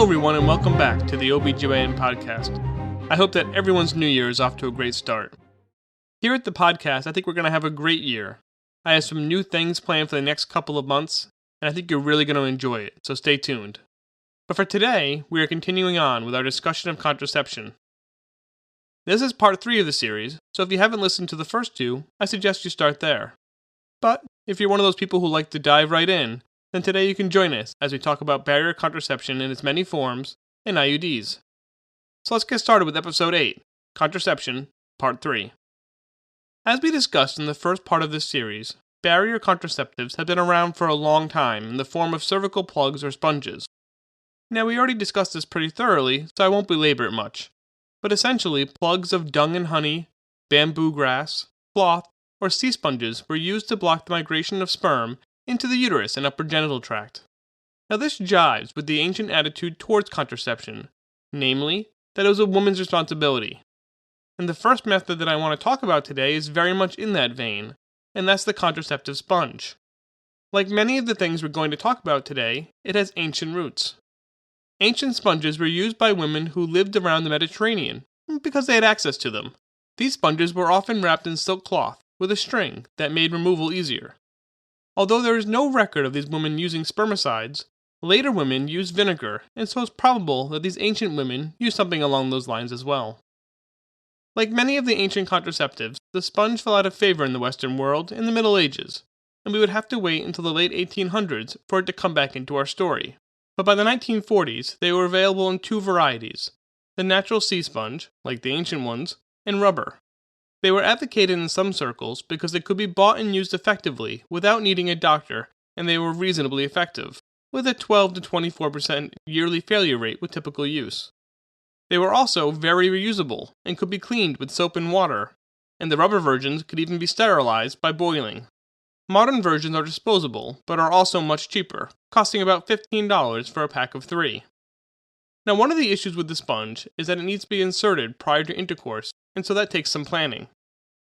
Hello everyone and welcome back to the OBGYN podcast. I hope that everyone's new year is off to a great start. Here at the podcast, I think we're going to have a great year. I have some new things planned for the next couple of months, and I think you're really going to enjoy it, so stay tuned. But for today, we are continuing on with our discussion of contraception. This is part 3 of the series, so if you haven't listened to the first 2, I suggest you start there. But if you're one of those people who like to dive right in, then today you can join us as we talk about barrier contraception in its many forms and IUDs. So let's get started with episode 8, Contraception, part 3. As we discussed in the first part of this series, barrier contraceptives have been around for a long time in the form of cervical plugs or sponges. Now we already discussed this pretty thoroughly, so I won't belabor it much. But essentially, plugs of dung and honey, bamboo grass, cloth, or sea sponges were used to block the migration of sperm into the uterus and upper genital tract. Now this jives with the ancient attitude towards contraception, namely, that it was a woman's responsibility. And the first method that I want to talk about today is very much in that vein, and that's the contraceptive sponge. Like many of the things we're going to talk about today, it has ancient roots. Ancient sponges were used by women who lived around the Mediterranean, because they had access to them. These sponges were often wrapped in silk cloth, with a string that made removal easier. Although there is no record of these women using spermicides, later women used vinegar, and so it's probable that these ancient women used something along those lines as well. Like many of the ancient contraceptives, the sponge fell out of favor in the Western world in the Middle Ages, and we would have to wait until the late 1800s for it to come back into our story. But by the 1940s, they were available in 2 varieties, the natural sea sponge, like the ancient ones, and rubber. They were advocated in some circles because they could be bought and used effectively without needing a doctor, and they were reasonably effective, with a 12 to 24% yearly failure rate with typical use. They were also very reusable and could be cleaned with soap and water, and the rubber versions could even be sterilized by boiling. Modern versions are disposable, but are also much cheaper, costing about $15 for a pack of 3. Now, one of the issues with the sponge is that it needs to be inserted prior to intercourse, and so that takes some planning.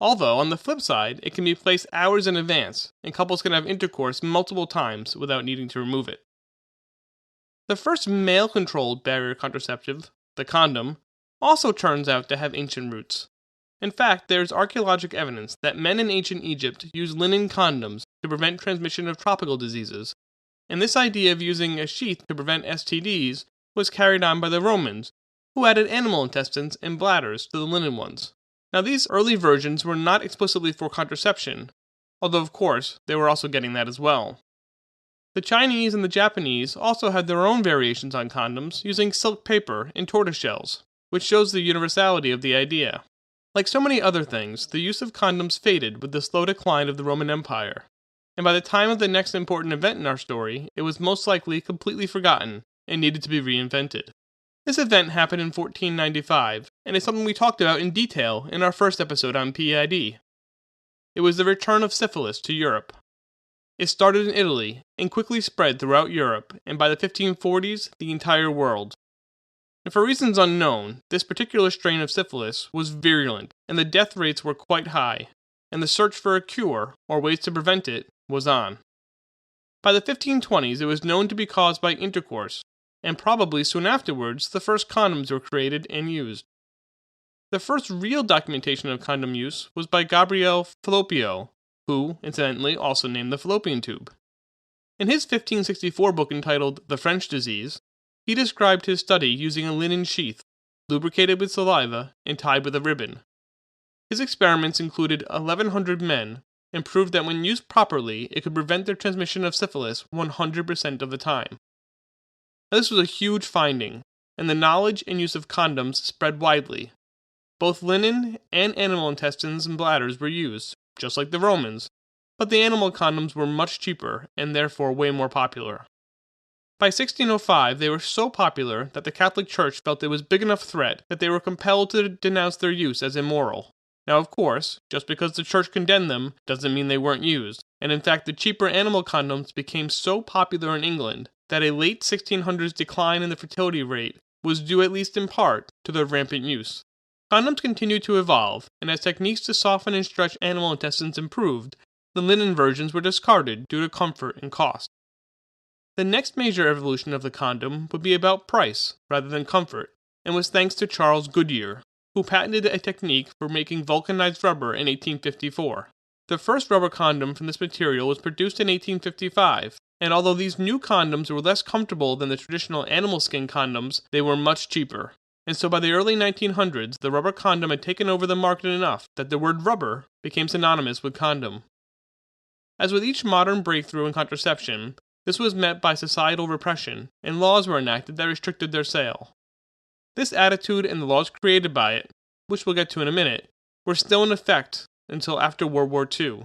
Although, on the flip side, it can be placed hours in advance, and couples can have intercourse multiple times without needing to remove it. The first male-controlled barrier contraceptive, the condom, also turns out to have ancient roots. In fact, there is archaeologic evidence that men in ancient Egypt used linen condoms to prevent transmission of tropical diseases, and this idea of using a sheath to prevent STDs was carried on by the Romans, who added animal intestines and bladders to the linen ones. Now these early versions were not explicitly for contraception, although of course they were also getting that as well. The Chinese and the Japanese also had their own variations on condoms using silk paper and tortoiseshells, which shows the universality of the idea. Like so many other things, the use of condoms faded with the slow decline of the Roman Empire, and by the time of the next important event in our story, it was most likely completely forgotten and needed to be reinvented. This event happened in 1495, and is something we talked about in detail in our first episode on PID. It was the return of syphilis to Europe. It started in Italy, and quickly spread throughout Europe, and by the 1540s, the entire world. And for reasons unknown, this particular strain of syphilis was virulent, and the death rates were quite high, and the search for a cure, or ways to prevent it, was on. By the 1520s, it was known to be caused by intercourse, and probably soon afterwards, the first condoms were created and used. The first real documentation of condom use was by Gabriel Falloppio, who, incidentally, also named the fallopian tube. In his 1564 book entitled The French Disease, he described his study using a linen sheath, lubricated with saliva and tied with a ribbon. His experiments included 1,100 men, and proved that when used properly, it could prevent their transmission of syphilis 100% of the time. Now, this was a huge finding, and the knowledge and use of condoms spread widely. Both linen and animal intestines and bladders were used, just like the Romans, but the animal condoms were much cheaper and therefore way more popular. By 1605, they were so popular that the Catholic Church felt it was a big enough threat that they were compelled to denounce their use as immoral. Now, of course, just because the Church condemned them doesn't mean they weren't used, and in fact the cheaper animal condoms became so popular in England that a late 1600s decline in the fertility rate was due at least in part to their rampant use. Condoms continued to evolve, and as techniques to soften and stretch animal intestines improved, the linen versions were discarded due to comfort and cost. The next major evolution of the condom would be about price rather than comfort, and was thanks to Charles Goodyear, who patented a technique for making vulcanized rubber in 1854. The first rubber condom from this material was produced in 1855, and although these new condoms were less comfortable than the traditional animal skin condoms, they were much cheaper. And so by the early 1900s, the rubber condom had taken over the market enough that the word rubber became synonymous with condom. As with each modern breakthrough in contraception, this was met by societal repression, and laws were enacted that restricted their sale. This attitude and the laws created by it, which we'll get to in a minute, were still in effect until after World War II.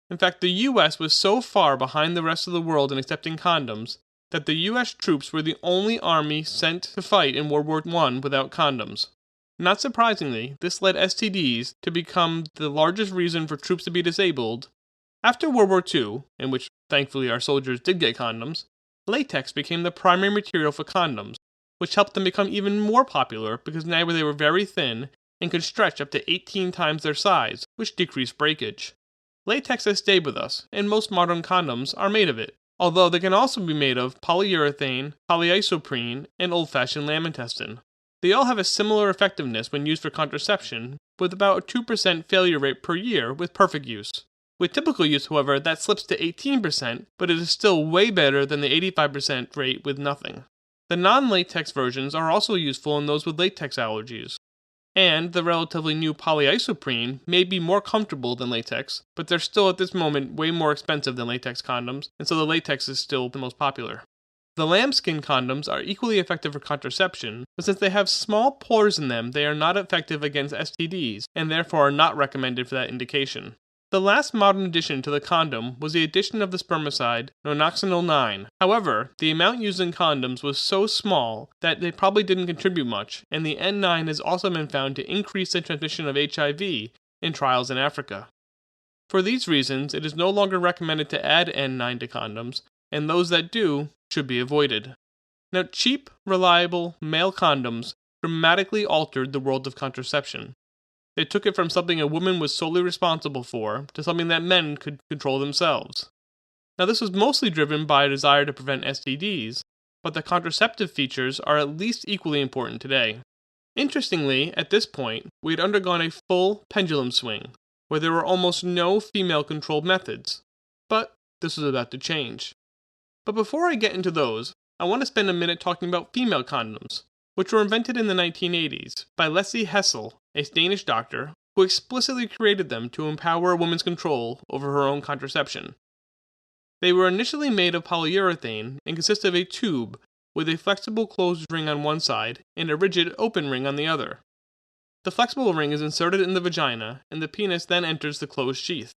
In fact, the US was so far behind the rest of the world in accepting condoms that the US troops were the only army sent to fight in World War I without condoms. Not surprisingly, this led STDs to become the largest reason for troops to be disabled. After World War II, in which thankfully our soldiers did get condoms, latex became the primary material for condoms, which helped them become even more popular because now they were very thin and could stretch up to 18 times their size, which decreased breakage. Latex has stayed with us, and most modern condoms are made of it, although they can also be made of polyurethane, polyisoprene, and old-fashioned lamb intestine. They all have a similar effectiveness when used for contraception, with about a 2% failure rate per year with perfect use. With typical use, however, that slips to 18%, but it is still way better than the 85% rate with nothing. The non-latex versions are also useful in those with latex allergies. And the relatively new polyisoprene may be more comfortable than latex, but they're still at this moment way more expensive than latex condoms, and so the latex is still the most popular. The lambskin condoms are equally effective for contraception, but since they have small pores in them, they are not effective against STDs, and therefore are not recommended for that indication. The last modern addition to the condom was the addition of the spermicide, nonoxynol 9. However, the amount used in condoms was so small that they probably didn't contribute much, and the N9 has also been found to increase the transmission of HIV in trials in Africa. For these reasons, it is no longer recommended to add N9 to condoms, and those that do should be avoided. Now, cheap, reliable, male condoms dramatically altered the world of contraception. They took it from something a woman was solely responsible for to something that men could control themselves. Now, this was mostly driven by a desire to prevent STDs, but the contraceptive features are at least equally important today. Interestingly, at this point, we had undergone a full pendulum swing, where there were almost no female-controlled methods. But this was about to change. But before I get into those, I want to spend a minute talking about female condoms, which were invented in the 1980s by Leslie Hessel, a Danish doctor, who explicitly created them to empower a woman's control over her own contraception. They were initially made of polyurethane and consist of a tube with a flexible closed ring on one side and a rigid open ring on the other. The flexible ring is inserted in the vagina, and the penis then enters the closed sheath.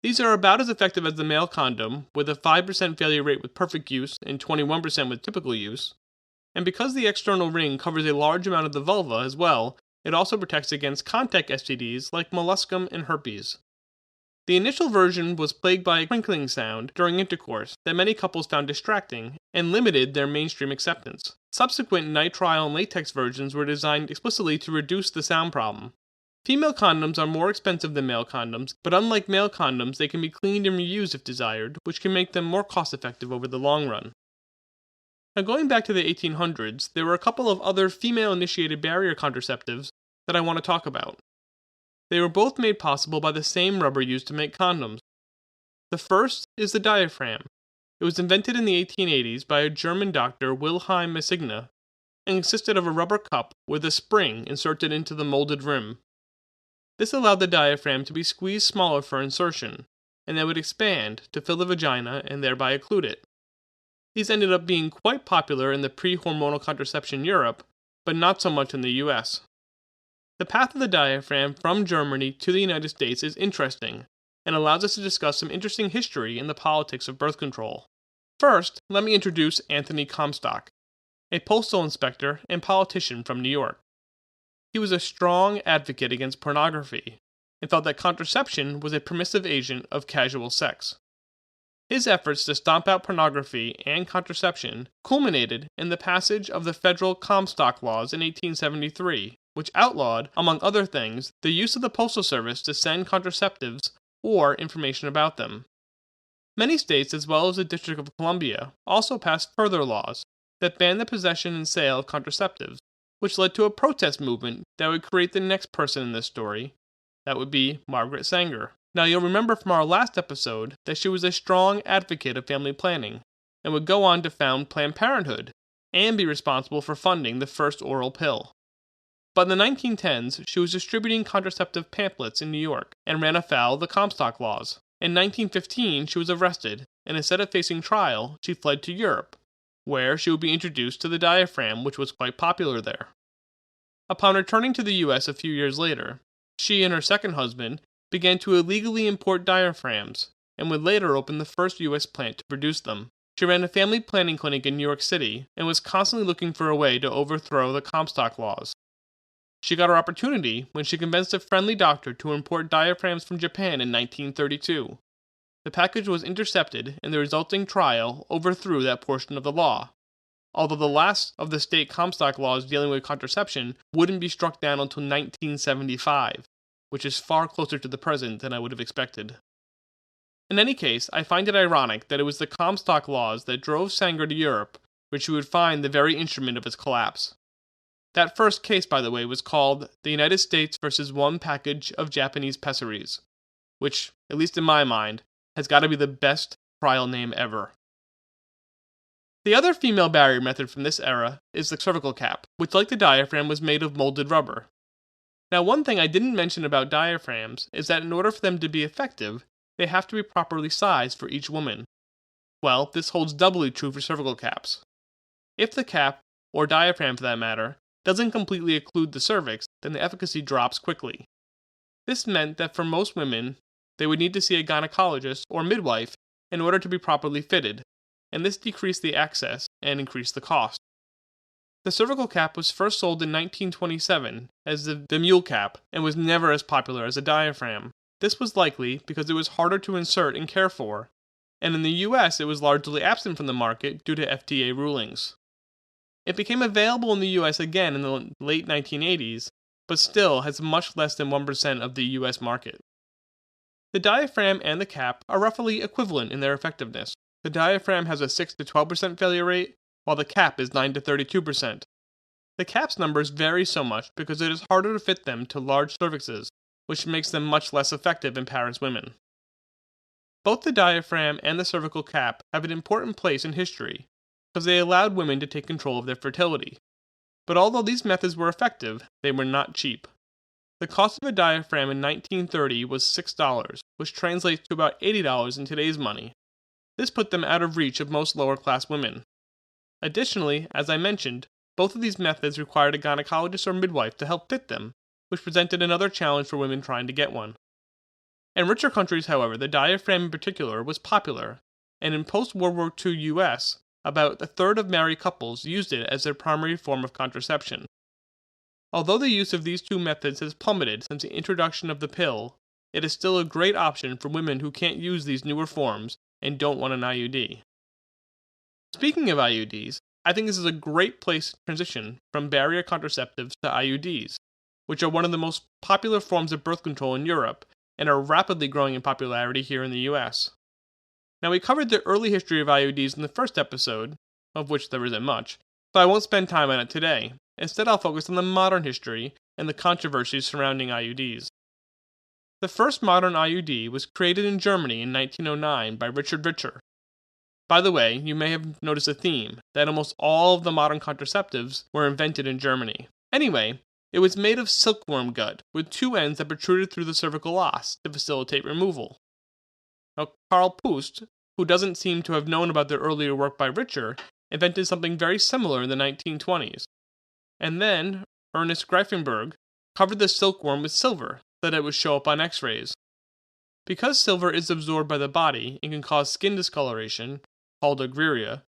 These are about as effective as the male condom, with a 5% failure rate with perfect use and 21% with typical use. And because the external ring covers a large amount of the vulva as well, it also protects against contact STDs like molluscum and herpes. The initial version was plagued by a crinkling sound during intercourse that many couples found distracting and limited their mainstream acceptance. Subsequent nitrile and latex versions were designed explicitly to reduce the sound problem. Female condoms are more expensive than male condoms, but unlike male condoms, they can be cleaned and reused if desired, which can make them more cost-effective over the long run. Now, going back to the 1800s, there were a couple of other female-initiated barrier contraceptives that I want to talk about. They were both made possible by the same rubber used to make condoms. The first is the diaphragm. It was invented in the 1880s by a German doctor, Wilhelm Meissner, and consisted of a rubber cup with a spring inserted into the molded rim. This allowed the diaphragm to be squeezed smaller for insertion, and then would expand to fill the vagina and thereby occlude it. These ended up being quite popular in the pre-hormonal contraception Europe, but not so much in the US. The path of the diaphragm from Germany to the United States is interesting, and allows us to discuss some interesting history in the politics of birth control. First, let me introduce Anthony Comstock, a postal inspector and politician from New York. He was a strong advocate against pornography, and felt that contraception was a permissive agent of casual sex. His efforts to stomp out pornography and contraception culminated in the passage of the federal Comstock laws in 1873, which outlawed, among other things, the use of the Postal Service to send contraceptives or information about them. Many states, as well as the District of Columbia, also passed further laws that banned the possession and sale of contraceptives, which led to a protest movement that would create the next person in this story. That would be Margaret Sanger. Now, you'll remember from our last episode that she was a strong advocate of family planning and would go on to found Planned Parenthood and be responsible for funding the first oral pill. But in the 1910s, she was distributing contraceptive pamphlets in New York and ran afoul of the Comstock laws. In 1915, she was arrested, and instead of facing trial, she fled to Europe, where she would be introduced to the diaphragm, which was quite popular there. Upon returning to the US a few years later, she and her second husband began to illegally import diaphragms, and would later open the first US plant to produce them. She ran a family planning clinic in New York City, and was constantly looking for a way to overthrow the Comstock laws. She got her opportunity when she convinced a friendly doctor to import diaphragms from Japan in 1932. The package was intercepted, and the resulting trial overthrew that portion of the law, although the last of the state Comstock laws dealing with contraception wouldn't be struck down until 1975, which is far closer to the present than I would have expected. In any case, I find it ironic that it was the Comstock laws that drove Sanger to Europe, where she would find the very instrument of its collapse. That first case, by the way, was called the United States versus One Package of Japanese Pessaries, which, at least in my mind, has got to be the best trial name ever. The other female barrier method from this era is the cervical cap, which, like the diaphragm, was made of molded rubber. Now, one thing I didn't mention about diaphragms is that in order for them to be effective, they have to be properly sized for each woman. Well, this holds doubly true for cervical caps. If the cap, or diaphragm for that matter, doesn't completely occlude the cervix, then the efficacy drops quickly. This meant that for most women, they would need to see a gynecologist or midwife in order to be properly fitted, and this decreased the access and increased the cost. The cervical cap was first sold in 1927 as the mule cap and was never as popular as a diaphragm. This was likely because it was harder to insert and care for, and in the US it was largely absent from the market due to FDA rulings. It became available in the US again in the late 1980s, but still has much less than 1% of the US market. The diaphragm and the cap are roughly equivalent in their effectiveness. The diaphragm has a 6 to 12% failure rate, while the cap is 9 to 32%. The cap's numbers vary so much because it is harder to fit them to large cervixes, which makes them much less effective in Paris women. Both the diaphragm and the cervical cap have an important place in history, because they allowed women to take control of their fertility. But although these methods were effective, they were not cheap. The cost of a diaphragm in 1930 was $6, which translates to about $80 in today's money. This put them out of reach of most lower-class women. Additionally, as I mentioned, both of these methods required a gynecologist or midwife to help fit them, which presented another challenge for women trying to get one. In richer countries, however, the diaphragm in particular was popular, and in post-World War II US, about a third of married couples used it as their primary form of contraception. Although the use of these two methods has plummeted since the introduction of the pill, it is still a great option for women who can't use these newer forms and don't want an IUD. Speaking of IUDs, I think this is a great place to transition from barrier contraceptives to IUDs, which are one of the most popular forms of birth control in Europe and are rapidly growing in popularity here in the US. Now, we covered the early history of IUDs in the first episode, of which there isn't much, so I won't spend time on it today. Instead, I'll focus on the modern history and the controversies surrounding IUDs. The first modern IUD was created in Germany in 1909 by Richard Richer. By the way, you may have noticed a theme, that almost all of the modern contraceptives were invented in Germany. Anyway, it was made of silkworm gut, with two ends that protruded through the cervical os to facilitate removal. Now, Karl Pust, who doesn't seem to have known about the earlier work by Richer, invented something very similar in the 1920s. And then, Ernest Greifenberg covered the silkworm with silver so that it would show up on x-rays. Because silver is absorbed by the body and can cause skin discoloration, called agruria,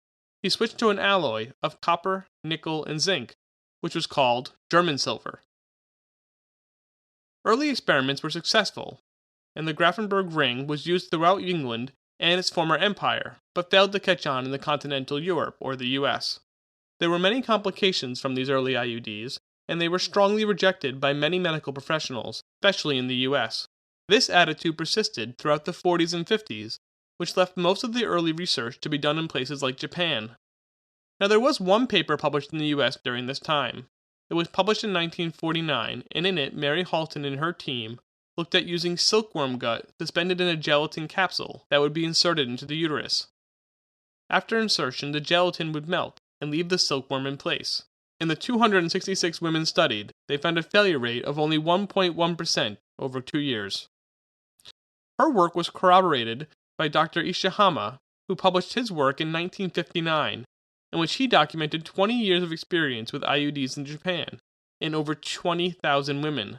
he switched to an alloy of copper, nickel, and zinc, which was called German silver. Early experiments were successful, and the Grafenberg ring was used throughout England and its former empire, but failed to catch on in the continental Europe or the US. There were many complications from these early IUDs, and they were strongly rejected by many medical professionals, especially in the US. This attitude persisted throughout the 40s and 50s, which left most of the early research to be done in places like Japan. Now, there was one paper published in the US during this time. It was published in 1949, and in it, Mary Halton and her team looked at using silkworm gut suspended in a gelatin capsule that would be inserted into the uterus. After insertion, the gelatin would melt and leave the silkworm in place. In the 266 women studied, they found a failure rate of only 1.1% over 2 years. Her work was corroborated by Dr. Ishihama, who published his work in 1959, in which he documented 20 years of experience with IUDs in Japan, in over 20,000 women.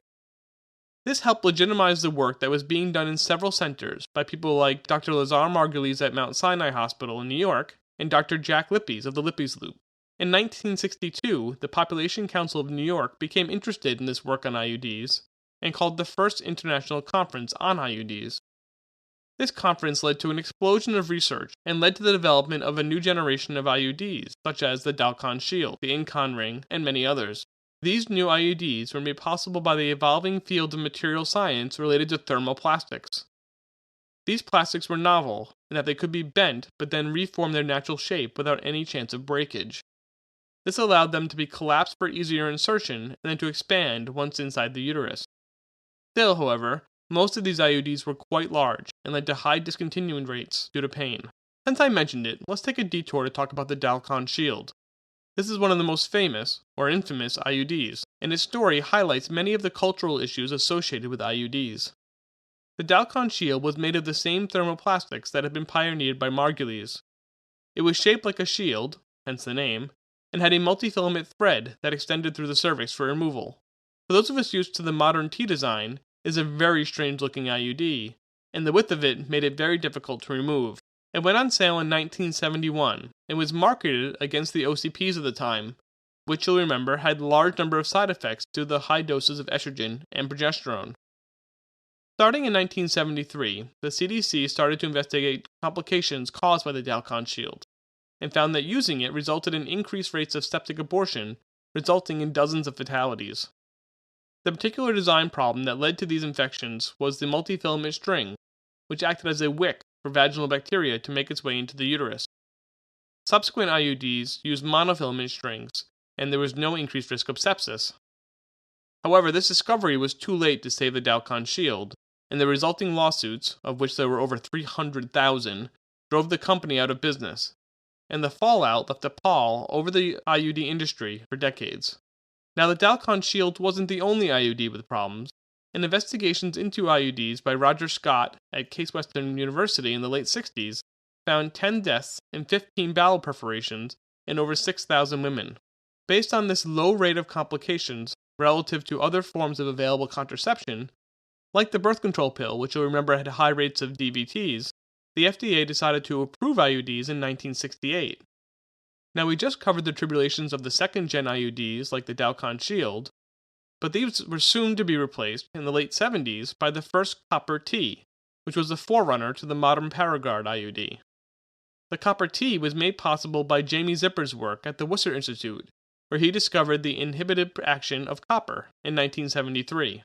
This helped legitimize the work that was being done in several centers by people like Dr. Lazar Margulies at Mount Sinai Hospital in New York and Dr. Jack Lippes of the Lippes Loop. In 1962, the Population Council of New York became interested in this work on IUDs and called the first international conference on IUDs. This conference led to an explosion of research and led to the development of a new generation of IUDs, such as the Dalkon Shield, the Incon Ring, and many others. These new IUDs were made possible by the evolving field of material science related to thermoplastics. These plastics were novel in that they could be bent but then reform their natural shape without any chance of breakage. This allowed them to be collapsed for easier insertion and then to expand once inside the uterus. Still, however, most of these IUDs were quite large and led to high discontinuation rates due to pain. Since I mentioned it, let's take a detour to talk about the Dalkon Shield. This is one of the most famous, or infamous, IUDs, and its story highlights many of the cultural issues associated with IUDs. The Dalkon Shield was made of the same thermoplastics that had been pioneered by Margulies. It was shaped like a shield, hence the name, and had a multi-filament thread that extended through the cervix for removal. For those of us used to the modern T design, it is a very strange-looking IUD, and the width of it made it very difficult to remove. It went on sale in 1971 and was marketed against the OCPs of the time, which you'll remember had a large number of side effects due to the high doses of estrogen and progesterone. Starting in 1973, the CDC started to investigate complications caused by the Dalkon Shield, and found that using it resulted in increased rates of septic abortion, resulting in dozens of fatalities. The particular design problem that led to these infections was the multi-filament string, which acted as a wick for vaginal bacteria to make its way into the uterus. Subsequent IUDs used monofilament strings, and there was no increased risk of sepsis. However, this discovery was too late to save the Dalkon Shield, and the resulting lawsuits, of which there were over 300,000, drove the company out of business, and the fallout left a pall over the IUD industry for decades. Now, the Dalkon Shield wasn't the only IUD with problems, and investigations into IUDs by Roger Scott at Case Western University in the late 60s found 10 deaths and 15 bowel perforations in over 6,000 women. Based on this low rate of complications relative to other forms of available contraception, like the birth control pill, which you'll remember had high rates of DVTs, the FDA decided to approve IUDs in 1968. Now, we just covered the tribulations of the second-gen IUDs like the Dalkon Shield, but these were soon to be replaced in the late 70s by the first copper T, which was the forerunner to the modern Paragard IUD. The copper T was made possible by Jamie Zipper's work at the Worcester Institute, where he discovered the inhibitive action of copper in 1973.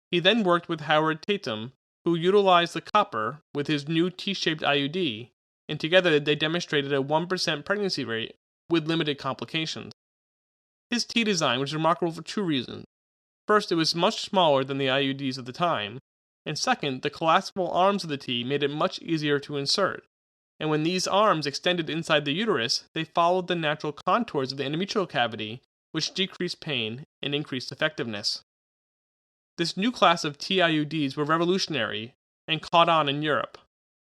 He then worked with Howard Tatum, who utilized the copper with his new T-shaped IUD, and together they demonstrated a 1% pregnancy rate with limited complications. His T design was remarkable for two reasons. First, it was much smaller than the IUDs of the time, and second, the collapsible arms of the T made it much easier to insert, and when these arms extended inside the uterus, they followed the natural contours of the endometrial cavity, which decreased pain and increased effectiveness. This new class of T-IUDs were revolutionary and caught on in Europe,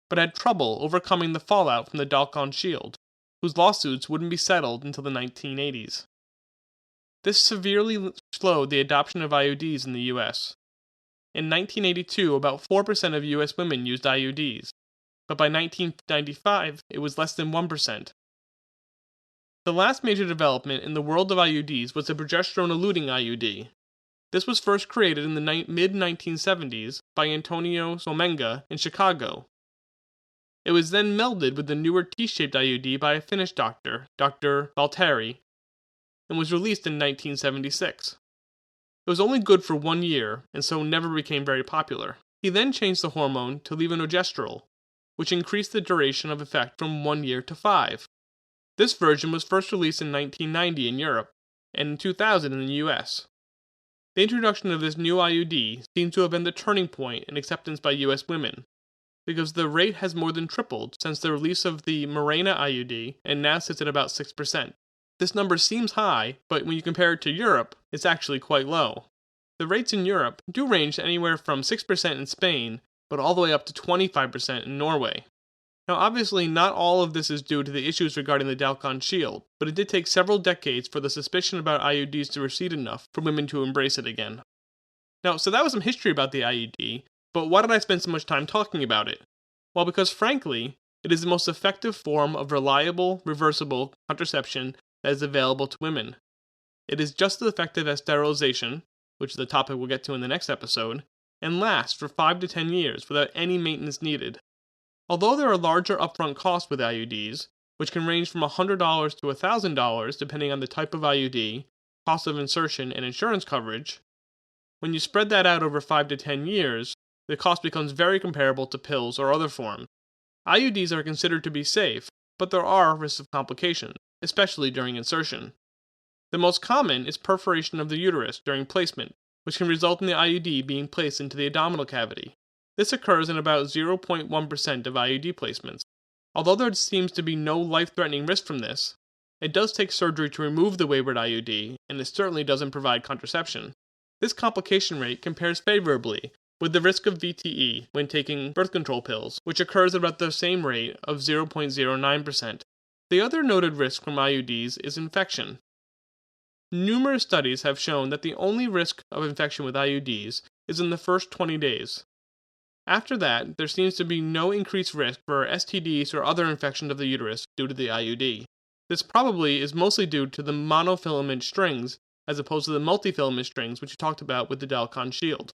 but had trouble overcoming the fallout from the Dalkon Shield, whose lawsuits wouldn't be settled until the 1980s. This severely slowed the adoption of IUDs in the US. In 1982, about 4% of US women used IUDs, but by 1995, it was less than 1%. The last major development in the world of IUDs was the Progesterone Eluding Iud. This was first created in the mid-1970s by Antonio Somenga in Chicago. It was then melded with the newer T-shaped IUD by a Finnish doctor, Dr. Valteri, and was released in 1976. It was only good for 1 year, and so never became very popular. He then changed the hormone to Levonorgestrel, which increased the duration of effect from 1 year to 5. This version was first released in 1990 in Europe, and in 2000 in the US. The introduction of this new IUD seems to have been the turning point in acceptance by US women, because the rate has more than tripled since the release of the Mirena IUD and now sits at about 6%. This number seems high, but when you compare it to Europe, it's actually quite low. The rates in Europe do range anywhere from 6% in Spain, but all the way up to 25% in Norway. Now obviously not all of this is due to the issues regarding the Kahn shield, but it did take several decades for the suspicion about IUDs to recede enough for women to embrace it again. Now, so that was some history about the IUD, but why did I spend so much time talking about it? Well, because frankly, it is the most effective form of reliable, reversible contraception that is available to women. It is just as effective as sterilization, which is the topic we'll get to in the next episode, and lasts for 5 to 10 years without any maintenance needed. Although there are larger upfront costs with IUDs, which can range from $100 to $1,000 depending on the type of IUD, cost of insertion, and insurance coverage, when you spread that out over 5 to 10 years, the cost becomes very comparable to pills or other forms. IUDs are considered to be safe, but there are risks of complications, especially during insertion. The most common is perforation of the uterus during placement, which can result in the IUD being placed into the abdominal cavity. This occurs in about 0.1% of IUD placements. Although there seems to be no life-threatening risk from this, it does take surgery to remove the wayward IUD, and it certainly doesn't provide contraception. This complication rate compares favorably with the risk of VTE when taking birth control pills, which occurs at about the same rate of 0.09%. The other noted risk from IUDs is infection. Numerous studies have shown that the only risk of infection with IUDs is in the first 20 days. After that, there seems to be no increased risk for STDs or other infections of the uterus due to the IUD. This probably is mostly due to the monofilament strings as opposed to the multifilament strings which we talked about with the Kahn shield.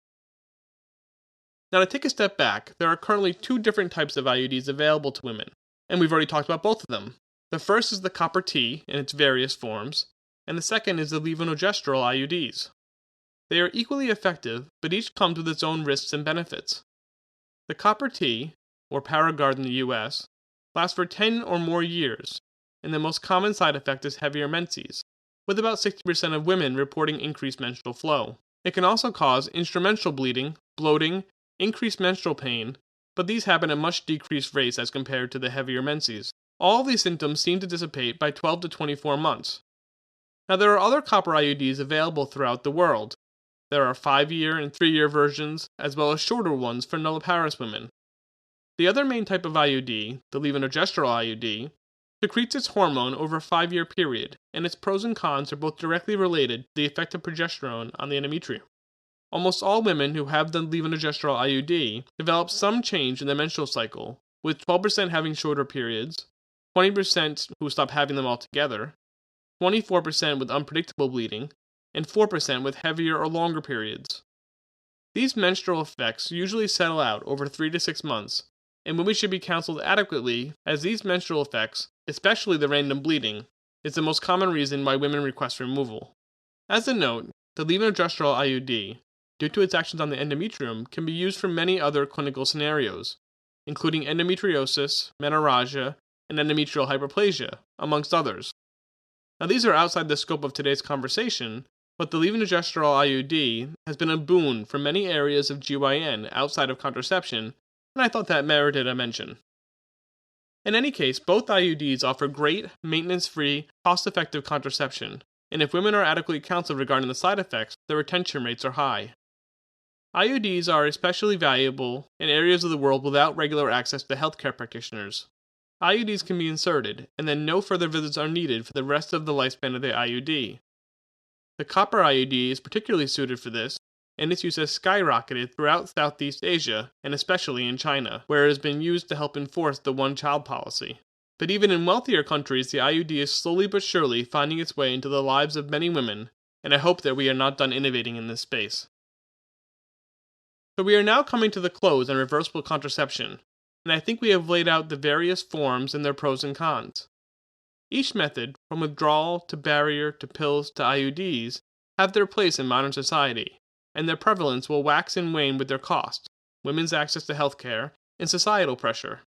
Now to take a step back, there are currently 2 different types of IUDs available to women, and we've already talked about both of them. The first is the copper T in its various forms, and the second is the Levonorgestrel IUDs. They are equally effective, but each comes with its own risks and benefits. The copper T, or Paragard in the US, lasts for 10 or more years, and the most common side effect is heavier menses, with about 60% of women reporting increased menstrual flow. It can also cause instrumental bleeding, bloating, increased menstrual pain, but these happen at much decreased rates as compared to the heavier menses. All of these symptoms seem to dissipate by 12 to 24 months. Now there are other copper IUDs available throughout the world. There are 5-year and 3-year versions, as well as shorter ones for nulliparous women. The other main type of IUD, the Levonorgestrel Iud, secretes its hormone over a 5-year period, and its pros and cons are both directly related to the effect of progesterone on the endometrium. Almost all women who have the Levonorgestrel Iud develop some change in their menstrual cycle, with 12% having shorter periods, 20% who stop having them altogether, 24% with unpredictable bleeding, and 4% with heavier or longer periods. These menstrual effects usually settle out over 3 to 6 months, and women should be counseled adequately, as these menstrual effects, especially the random bleeding, is the most common reason why women request removal. As a note, the Levonorgestrel Iud, due to its actions on the endometrium, can be used for many other clinical scenarios, including endometriosis, menorrhagia, and endometrial hyperplasia, amongst others. Now these are outside the scope of today's conversation, but the Levonorgestrel Iud has been a boon for many areas of GYN outside of contraception, and I thought that merited a mention. In any case, both IUDs offer great, maintenance-free, cost-effective contraception, and if women are adequately counseled regarding the side effects, the retention rates are high. IUDs are especially valuable in areas of the world without regular access to healthcare practitioners. IUDs can be inserted, and then no further visits are needed for the rest of the lifespan of the IUD. The copper IUD is particularly suited for this, and its use has skyrocketed throughout Southeast Asia, and especially in China, where it has been used to help enforce the one-child policy. But even in wealthier countries, the IUD is slowly but surely finding its way into the lives of many women, and I hope that we are not done innovating in this space. So we are now coming to the close on reversible contraception, and I think we have laid out the various forms and their pros and cons. Each method, from withdrawal to barrier to pills to IUDs, have their place in modern society, and their prevalence will wax and wane with their cost, women's access to healthcare, and societal pressure.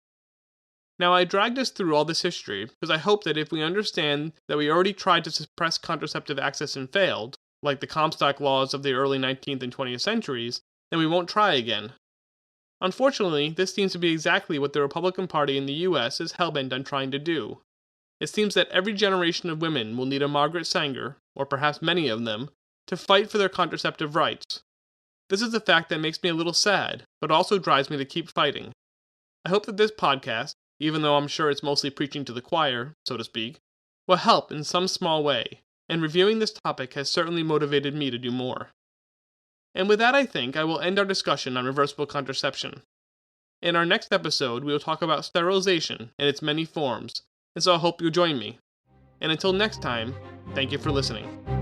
Now, I dragged us through all this history because I hope that if we understand that we already tried to suppress contraceptive access and failed, like the Comstock laws of the early 19th and 20th centuries, then we won't try again. Unfortunately, this seems to be exactly what the Republican Party in the US is hellbent on trying to do. It seems that every generation of women will need a Margaret Sanger, or perhaps many of them, to fight for their contraceptive rights. This is a fact that makes me a little sad, but also drives me to keep fighting. I hope that this podcast, even though I'm sure it's mostly preaching to the choir, so to speak, will help in some small way, and reviewing this topic has certainly motivated me to do more. And with that, I think I will end our discussion on reversible contraception. In our next episode, we will talk about sterilization and its many forms, and so I hope you'll join me. And until next time, thank you for listening.